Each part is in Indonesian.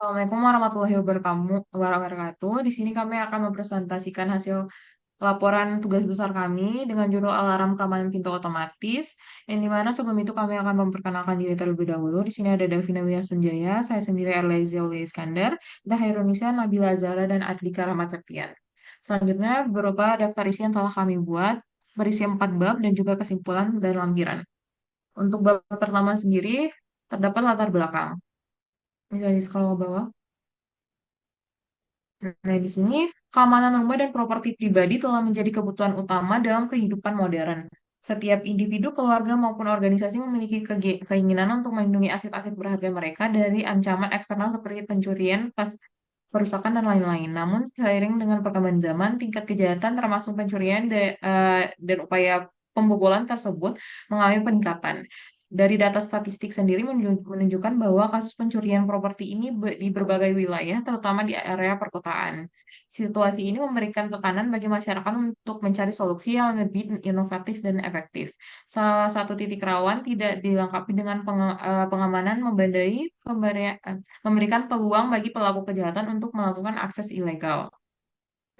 Assalamualaikum warahmatullahi wabarakatuh. Di sini kami akan mempresentasikan hasil laporan tugas besar kami dengan judul alarm keamanan pintu otomatis. Yang dimana sebelum itu kami akan memperkenalkan diri terlebih dahulu. Di sini ada Davina Wiyasunjaya, saya sendiri Erleza Aulia Iskandar, dan Hairunisa Nabila Zara dan Ardika Rahmat Septian. Selanjutnya berupa daftar isi yang telah kami buat, berisi 4 bab dan juga kesimpulan dan lampiran. Untuk bab pertama sendiri, terdapat latar belakang. Misalnya di scroll ke bawah. Nah, di sini keamanan rumah dan properti pribadi telah menjadi kebutuhan utama dalam kehidupan modern. Setiap individu, keluarga, maupun organisasi memiliki keinginan untuk melindungi aset-aset berharga mereka dari ancaman eksternal seperti pencurian, perusakan, dan lain-lain. Namun, seiring dengan perkembangan zaman, tingkat kejahatan termasuk pencurian dan upaya pembobolan tersebut mengalami peningkatan. Dari data statistik sendiri menunjukkan bahwa kasus pencurian properti ini di berbagai wilayah, terutama di area perkotaan. Situasi ini memberikan tekanan bagi masyarakat untuk mencari solusi yang lebih inovatif dan efektif. Salah satu titik rawan tidak dilengkapi dengan pengamanan memberikan peluang bagi pelaku kejahatan untuk melakukan akses ilegal.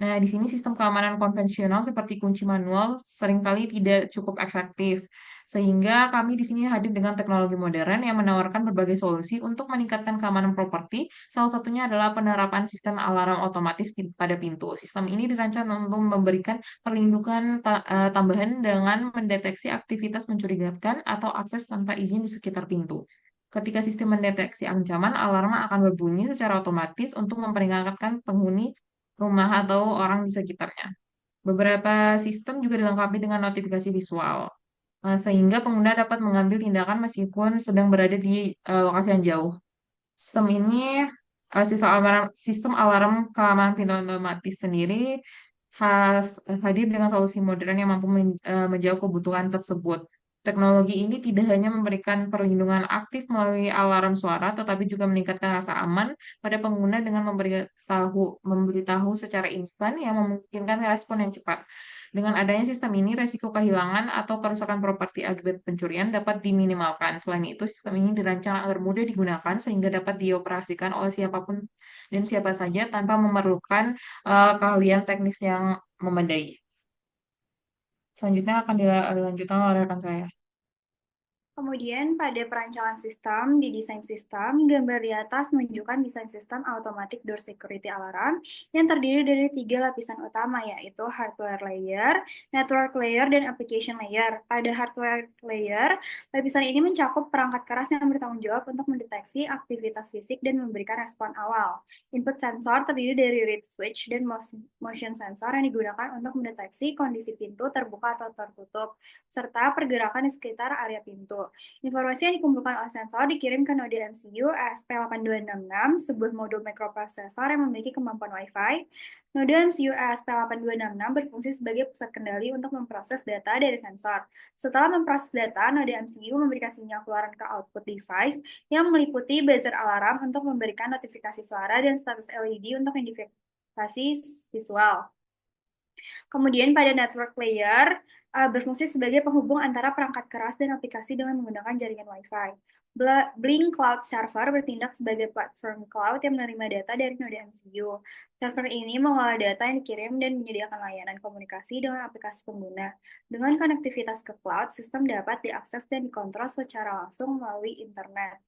Nah, di sini sistem keamanan konvensional seperti kunci manual seringkali tidak cukup efektif, sehingga kami di sini hadir dengan teknologi modern yang menawarkan berbagai solusi untuk meningkatkan keamanan properti. Salah satunya adalah penerapan sistem alarm otomatis pada pintu. Sistem ini dirancang untuk memberikan perlindungan tambahan dengan mendeteksi aktivitas mencurigakan atau akses tanpa izin di sekitar pintu. Ketika sistem mendeteksi ancaman, alarm akan berbunyi secara otomatis untuk memperingatkan penghuni rumah atau orang di sekitarnya. Beberapa sistem juga dilengkapi dengan notifikasi visual, sehingga pengguna dapat mengambil tindakan meskipun sedang berada di lokasi yang jauh. Sistem ini, sistem alarm keamanan pintu otomatis sendiri hadir dengan solusi modern yang mampu menjawab kebutuhan tersebut. Teknologi ini tidak hanya memberikan perlindungan aktif melalui alarm suara, tetapi juga meningkatkan rasa aman pada pengguna dengan memberitahu secara instan yang memungkinkan respon yang cepat. Dengan adanya sistem ini, resiko kehilangan atau kerusakan properti akibat pencurian dapat diminimalkan. Selain itu, sistem ini dirancang agar mudah digunakan sehingga dapat dioperasikan oleh siapapun dan siapa saja tanpa memerlukan keahlian teknis yang memadai. Selanjutnya akan dilanjutkan oleh rekan saya. Kemudian pada perancangan sistem, di desain sistem, gambar di atas menunjukkan desain sistem automatic door security alarm yang terdiri dari 3 lapisan utama, yaitu hardware layer, network layer, dan application layer. Pada hardware layer, lapisan ini mencakup perangkat keras yang bertanggung jawab untuk mendeteksi aktivitas fisik dan memberikan respon awal. Input sensor terdiri dari read switch dan motion sensor yang digunakan untuk mendeteksi kondisi pintu terbuka atau tertutup, serta pergerakan di sekitar area pintu. Informasi yang dikumpulkan oleh sensor dikirim ke node MCU ESP8266, sebuah modul mikroprosesor yang memiliki kemampuan Wi-Fi. Node MCU ESP8266 berfungsi sebagai pusat kendali untuk memproses data dari sensor. Setelah memproses data, node MCU memberikan sinyal keluaran ke output device yang meliputi buzzer alarm untuk memberikan notifikasi suara dan status LED untuk identifikasi visual. Kemudian pada network layer berfungsi sebagai penghubung antara perangkat keras dan aplikasi dengan menggunakan jaringan Wi-Fi. Blink Cloud Server bertindak sebagai platform cloud yang menerima data dari node MCU. Server ini mengolah data yang dikirim dan menyediakan layanan komunikasi dengan aplikasi pengguna. Dengan konektivitas ke cloud, sistem dapat diakses dan dikontrol secara langsung melalui internet.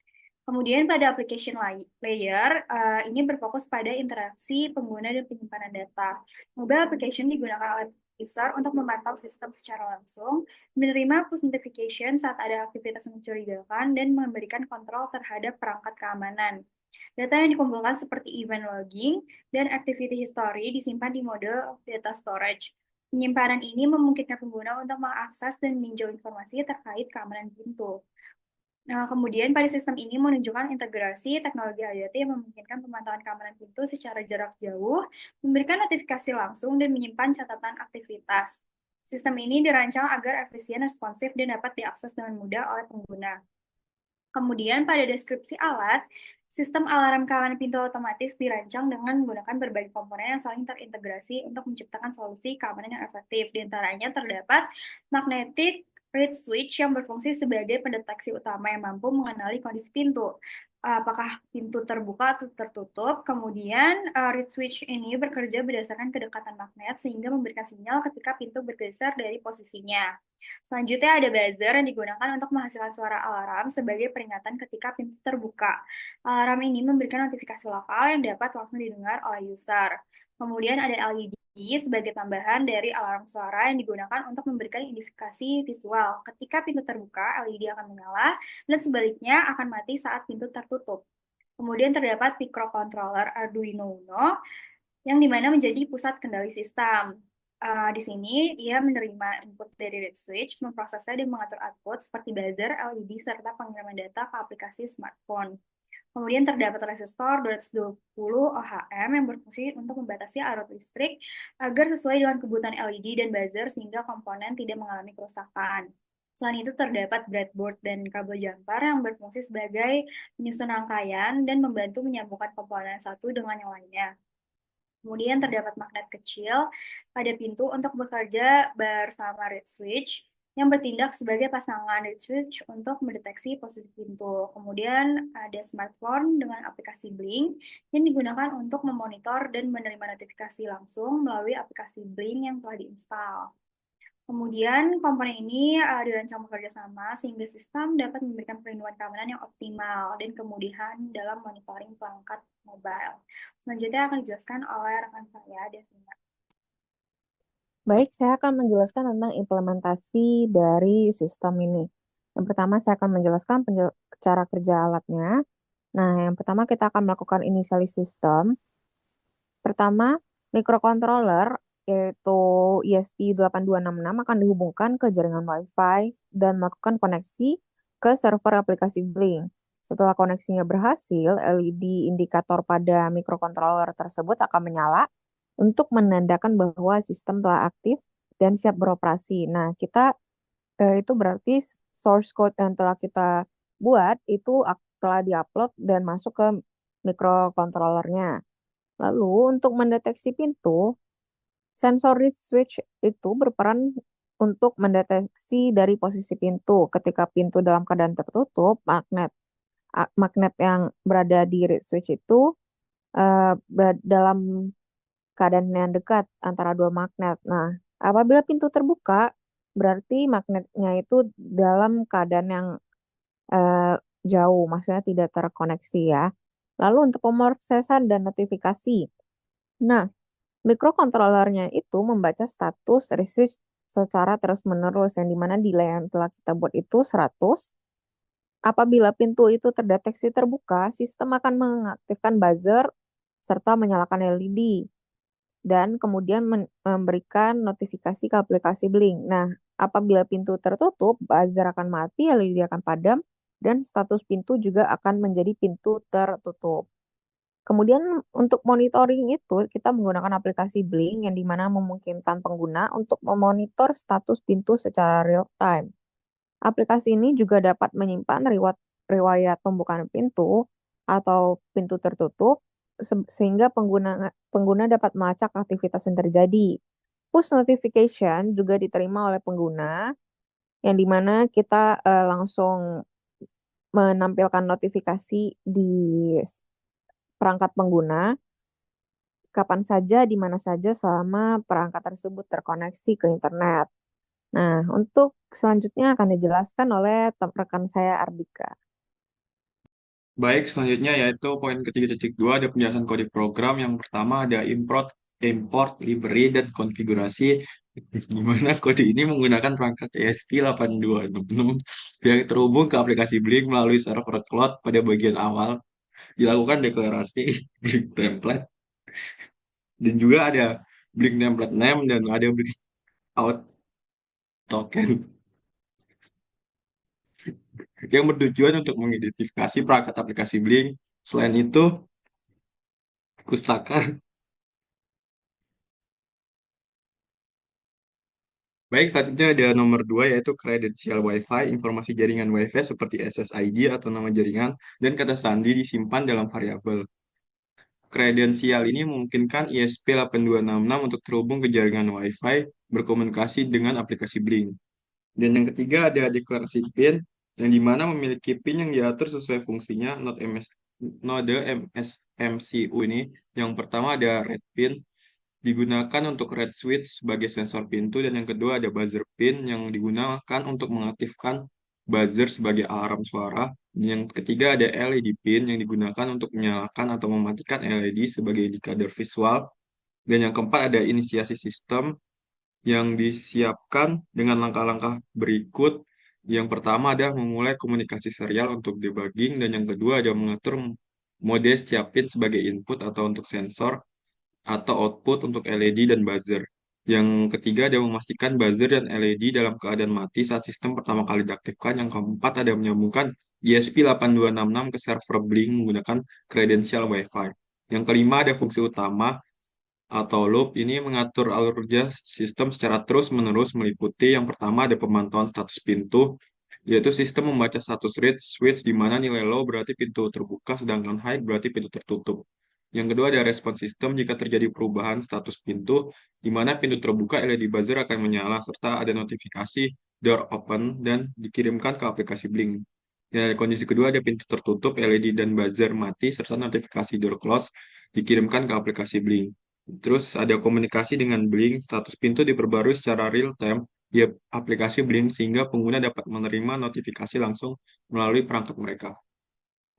Kemudian pada application layer, ini berfokus pada interaksi pengguna dan penyimpanan data. Mobile application digunakan oleh user untuk memantau sistem secara langsung, menerima push notification saat ada aktivitas mencurigakan, dan memberikan kontrol terhadap perangkat keamanan. Data yang dikumpulkan seperti event logging dan activity history disimpan di mode data storage. Penyimpanan ini memungkinkan pengguna untuk mengakses dan meninjau informasi terkait keamanan pintu. Nah, kemudian pada sistem ini menunjukkan integrasi teknologi IoT yang memungkinkan pemantauan keamanan pintu secara jarak jauh, memberikan notifikasi langsung, dan menyimpan catatan aktivitas. Sistem ini dirancang agar efisien, responsif, dan dapat diakses dengan mudah oleh pengguna. Kemudian pada deskripsi alat, sistem alarm keamanan pintu otomatis dirancang dengan menggunakan berbagai komponen yang saling terintegrasi untuk menciptakan solusi keamanan yang efektif. Di antaranya terdapat magnetic read switch yang berfungsi sebagai pendeteksi utama yang mampu mengenali kondisi pintu. apakah pintu terbuka atau tertutup. Kemudian reed switch ini bekerja berdasarkan kedekatan magnet sehingga memberikan sinyal ketika pintu bergeser dari posisinya. Selanjutnya ada buzzer yang digunakan untuk menghasilkan suara alarm sebagai peringatan ketika pintu terbuka. Alarm ini memberikan notifikasi lokal yang dapat langsung didengar oleh user. Kemudian ada LED sebagai tambahan dari alarm suara yang digunakan untuk memberikan indikasi visual. Ketika pintu terbuka, LED akan menyala dan sebaliknya akan mati saat pintu tertutup. Kemudian terdapat microcontroller Arduino Uno yang dimana menjadi pusat kendali sistem. Di sini ia menerima input dari reed switch, memprosesnya dan mengatur output seperti buzzer, LED, serta pengiriman data ke aplikasi smartphone. Kemudian terdapat resistor 220 ohm yang berfungsi untuk membatasi arus listrik agar sesuai dengan kebutuhan LED dan buzzer sehingga komponen tidak mengalami kerusakan. Selain itu terdapat breadboard dan kabel jumper yang berfungsi sebagai penyusun rangkaian dan membantu menyambungkan komponen satu dengan yang lainnya. Kemudian terdapat magnet kecil pada pintu untuk bekerja bersama reed switch yang bertindak sebagai pasangan reed switch untuk mendeteksi posisi pintu. Kemudian ada smartphone dengan aplikasi Blink yang digunakan untuk memonitor dan menerima notifikasi langsung melalui aplikasi Blink yang telah diinstal. Kemudian komponen ini dirancang bekerja sama sehingga sistem dapat memberikan perlindungan keamanan yang optimal dan kemudahan dalam monitoring perangkat mobile. Selanjutnya akan dijelaskan oleh rekan saya, Desina. Baik, saya akan menjelaskan tentang implementasi dari sistem ini. Yang pertama, saya akan menjelaskan cara kerja alatnya. Nah, yang pertama kita akan melakukan initialize system. Pertama, microcontroller yaitu ESP8266 akan dihubungkan ke jaringan Wi-Fi dan melakukan koneksi ke server aplikasi Blink. Setelah koneksinya berhasil, LED indikator pada microcontroller tersebut akan menyala untuk menandakan bahwa sistem telah aktif dan siap beroperasi. Nah, kita itu berarti source code yang telah kita buat itu telah diupload dan masuk ke microcontrollernya. Lalu untuk mendeteksi pintu, sensor reed switch itu berperan untuk mendeteksi dari posisi pintu. Ketika pintu dalam keadaan tertutup, magnet yang berada di reed switch itu dalam keadaan yang dekat antara dua magnet. Nah, apabila pintu terbuka, berarti magnetnya itu dalam keadaan yang jauh, maksudnya tidak terkoneksi ya. Lalu untuk pemrosesan dan notifikasi. Nah, mikrokontrolernya itu membaca status research secara terus-menerus, yang dimana delay yang telah kita buat itu 100. Apabila pintu itu terdeteksi terbuka, sistem akan mengaktifkan buzzer serta menyalakan LED dan kemudian memberikan notifikasi ke aplikasi Blink. Nah, apabila pintu tertutup, buzzer akan mati, LED akan padam, dan status pintu juga akan menjadi pintu tertutup. Kemudian untuk monitoring itu, kita menggunakan aplikasi Blink yang dimana memungkinkan pengguna untuk memonitor status pintu secara real time. Aplikasi ini juga dapat menyimpan riwayat pembukaan pintu atau pintu tertutup sehingga pengguna dapat melacak aktivitas yang terjadi. Push notification juga diterima oleh pengguna yang dimana kita langsung menampilkan notifikasi di perangkat pengguna kapan saja, di mana saja selama perangkat tersebut terkoneksi ke internet. Nah, untuk selanjutnya akan dijelaskan oleh rekan saya Ardika. Baik, selanjutnya yaitu poin ke-3.2 ada penjelasan kode program. Yang pertama ada import, library, dan konfigurasi. Di mana kode ini menggunakan perangkat ESP8266 yang terhubung ke aplikasi Blink melalui server cloud pada bagian awal. Dilakukan deklarasi Blink template. Dan juga ada Blink template name dan ada Blink out token yang bertujuan untuk mengidentifikasi perangkat aplikasi Blink. Selain itu, Pustaka. Baik, selanjutnya ada nomor 2 yaitu kredensial Wi-Fi. Informasi jaringan Wi-Fi seperti SSID atau nama jaringan dan kata sandi disimpan dalam variabel. Kredensial ini memungkinkan ISP8266 untuk terhubung ke jaringan Wi-Fi berkomunikasi dengan aplikasi Blink. Dan yang ketiga ada deklarasi PIN. yang dimana memiliki pin yang diatur sesuai fungsinya. Node MCU ini yang pertama ada red pin, digunakan untuk red switch sebagai sensor pintu, dan yang kedua ada buzzer pin yang digunakan untuk mengaktifkan buzzer sebagai alarm suara. Dan yang ketiga ada LED pin yang digunakan untuk menyalakan atau mematikan LED sebagai indikator visual. Dan yang keempat ada inisiasi sistem yang disiapkan dengan langkah-langkah berikut. Yang pertama ada memulai komunikasi serial untuk debugging, dan yang kedua ada mengatur mode setiap pin sebagai input atau untuk sensor atau output untuk LED dan buzzer. Yang ketiga ada memastikan buzzer dan LED dalam keadaan mati saat sistem pertama kali diaktifkan. Yang keempat ada menyambungkan ESP8266 ke server Blink menggunakan kredensial Wi-Fi. Yang kelima ada fungsi utama atau loop, ini mengatur alur kerja sistem secara terus-menerus meliputi yang pertama ada pemantauan status pintu, yaitu sistem membaca status read switch di mana nilai low berarti pintu terbuka sedangkan high berarti pintu tertutup. Yang kedua ada respon sistem jika terjadi perubahan status pintu, di mana pintu terbuka LED buzzer akan menyala serta ada notifikasi door open dan dikirimkan ke aplikasi Blink. Dan kondisi kedua ada pintu tertutup, LED dan buzzer mati serta notifikasi door close dikirimkan ke aplikasi Blink. Terus ada komunikasi dengan Blink, status pintu diperbarui secara real time di aplikasi Blink sehingga pengguna dapat menerima notifikasi langsung melalui perangkat mereka.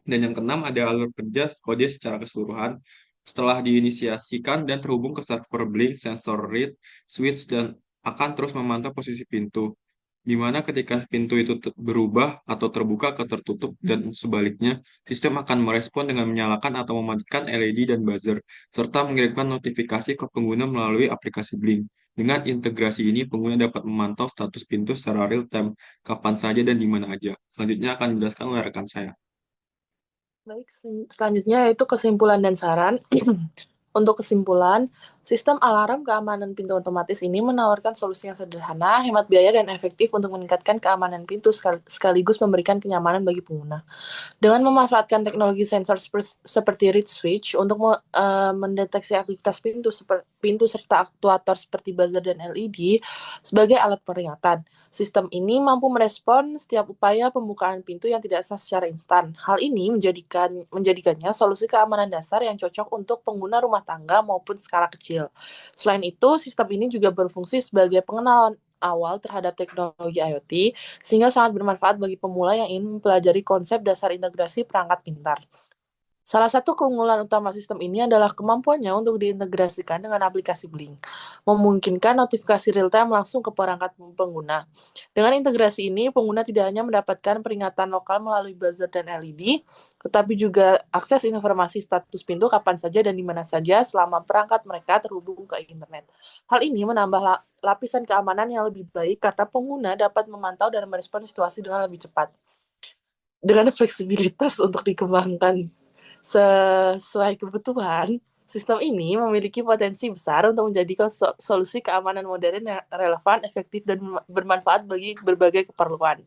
Dan yang keenam ada alur kerja kode secara keseluruhan. Setelah diinisiasikan dan terhubung ke server Blink, sensor read, switch, dan akan terus memantau posisi pintu. Di mana ketika pintu itu berubah atau terbuka ke tertutup dan sebaliknya, sistem akan merespon dengan menyalakan atau mematikan LED dan buzzer, serta mengirimkan notifikasi ke pengguna melalui aplikasi Blink. Dengan integrasi ini, pengguna dapat memantau status pintu secara real time, kapan saja dan di mana aja. Selanjutnya akan dijelaskan oleh rekan saya. Baik, selanjutnya yaitu kesimpulan dan saran. Untuk kesimpulan, sistem alarm keamanan pintu otomatis ini menawarkan solusi yang sederhana, hemat biaya, dan efektif untuk meningkatkan keamanan pintu sekaligus memberikan kenyamanan bagi pengguna. Dengan memanfaatkan teknologi sensor seperti reed switch untuk mendeteksi aktivitas pintu serta aktuator seperti buzzer dan LED sebagai alat peringatan. Sistem ini mampu merespon setiap upaya pembukaan pintu yang tidak sah secara instan. Hal ini menjadikannya solusi keamanan dasar yang cocok untuk pengguna rumah tangga maupun skala kecil. Selain itu, sistem ini juga berfungsi sebagai pengenalan awal terhadap teknologi IoT, sehingga sangat bermanfaat bagi pemula yang ingin mempelajari konsep dasar integrasi perangkat pintar. Salah satu keunggulan utama sistem ini adalah kemampuannya untuk diintegrasikan dengan aplikasi Blink, memungkinkan notifikasi real-time langsung ke perangkat pengguna. Dengan integrasi ini, pengguna tidak hanya mendapatkan peringatan lokal melalui buzzer dan LED, tetapi juga akses informasi status pintu kapan saja dan di mana saja selama perangkat mereka terhubung ke internet. Hal ini menambah lapisan keamanan yang lebih baik karena pengguna dapat memantau dan merespon situasi dengan lebih cepat. Dengan fleksibilitas untuk dikembangkan sesuai kebutuhan, sistem ini memiliki potensi besar untuk menjadikan solusi keamanan modern yang relevan, efektif, dan bermanfaat bagi berbagai keperluan.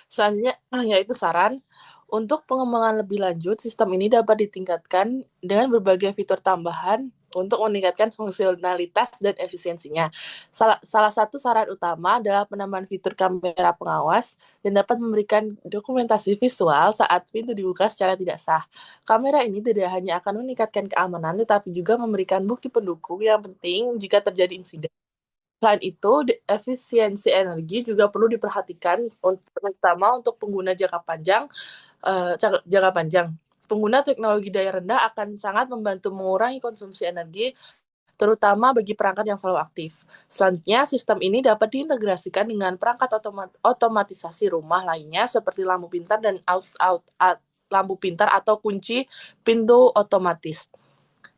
Selanjutnya, yaitu saran. Untuk pengembangan lebih lanjut, sistem ini dapat ditingkatkan dengan berbagai fitur tambahan untuk meningkatkan fungsionalitas dan efisiensinya. Salah satu saran utama adalah penambahan fitur kamera pengawas yang dapat memberikan dokumentasi visual saat pintu dibuka secara tidak sah. Kamera ini tidak hanya akan meningkatkan keamanan, tetapi juga memberikan bukti pendukung yang penting jika terjadi insiden. Selain itu, efisiensi energi juga perlu diperhatikan, terutama untuk pengguna jangka panjang. Pengguna teknologi daya rendah akan sangat membantu mengurangi konsumsi energi, terutama bagi perangkat yang selalu aktif. Selanjutnya, sistem ini dapat diintegrasikan dengan perangkat otomatisasi rumah lainnya seperti lampu pintar dan lampu pintar atau kunci pintu otomatis.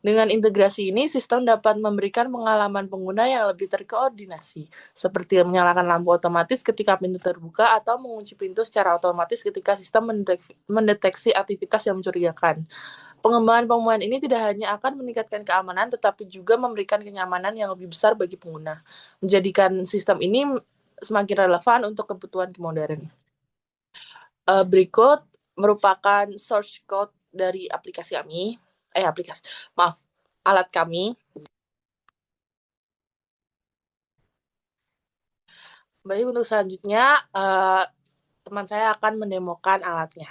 Dengan integrasi ini, sistem dapat memberikan pengalaman pengguna yang lebih terkoordinasi, seperti menyalakan lampu otomatis ketika pintu terbuka atau mengunci pintu secara otomatis ketika sistem mendeteksi aktivitas yang mencurigakan. Pengembangan ini tidak hanya akan meningkatkan keamanan, tetapi juga memberikan kenyamanan yang lebih besar bagi pengguna, menjadikan sistem ini semakin relevan untuk kebutuhan modern. Berikut merupakan source code dari aplikasi kami. Alat kami. Baik, untuk selanjutnya teman saya akan mendemokan alatnya.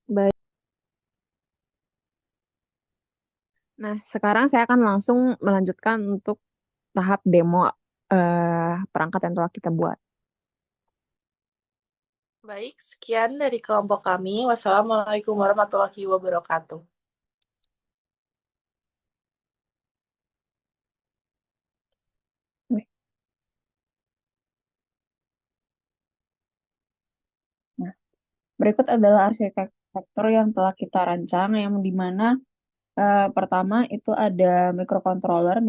Baik. Nah, sekarang saya akan langsung melanjutkan untuk tahap demo perangkat yang telah kita buat. Baik, sekian dari kelompok kami. Wassalamualaikum warahmatullahi wabarakatuh. Nah, berikut adalah arsitektur yang telah kita rancang, yang dimana pertama itu ada microcontroller.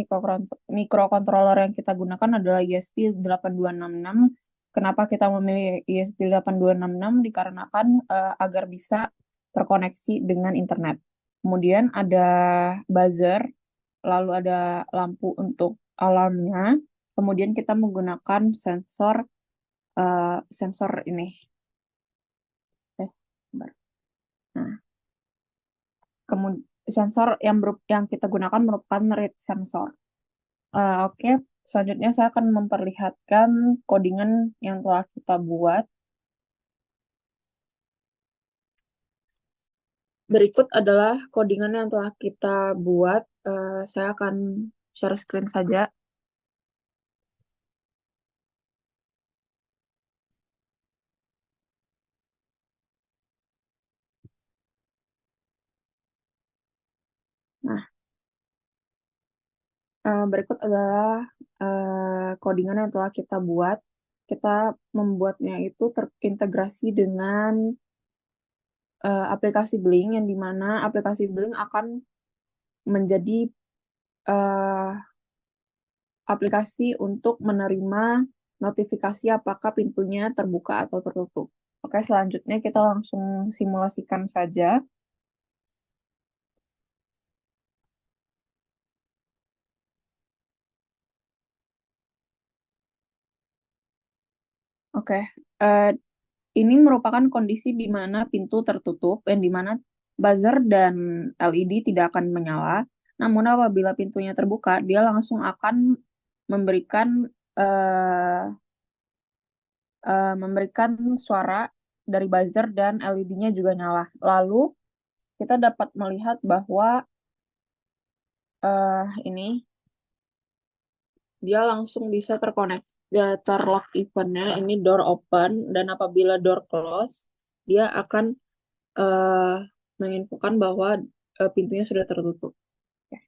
Microcontroller yang kita gunakan adalah ESP8266. Kenapa kita memilih ESP8266? Dikarenakan agar bisa terkoneksi dengan internet. Kemudian ada buzzer, lalu ada lampu untuk alarmnya. Kemudian kita menggunakan sensor ini. Bentar. Nah, kemudian sensor yang kita gunakan merupakan read sensor. Oke, selanjutnya saya akan memperlihatkan codingan yang telah kita buat. Berikut adalah codingan yang telah kita buat. Saya akan share screen saja. Nah, berikut adalah codingan yang telah kita buat. Kita membuatnya itu terintegrasi dengan aplikasi Blink, yang dimana aplikasi Blink akan menjadi aplikasi untuk menerima notifikasi apakah pintunya terbuka atau tertutup. Oke, selanjutnya kita langsung simulasikan saja. Oke, ini merupakan kondisi di mana pintu tertutup, yang di mana buzzer dan LED tidak akan menyala. Namun apabila pintunya terbuka, dia langsung akan memberikan suara dari buzzer dan LED-nya juga nyala. Lalu kita dapat melihat bahwa ini dia langsung bisa terlock eventnya, ini door open, dan apabila door close, dia akan menginfokan bahwa pintunya sudah tertutup. Oke.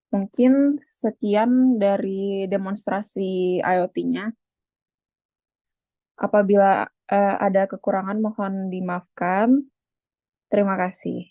Mungkin sekian dari demonstrasi IoT-nya. Apabila ada kekurangan, mohon dimaafkan. Terima kasih.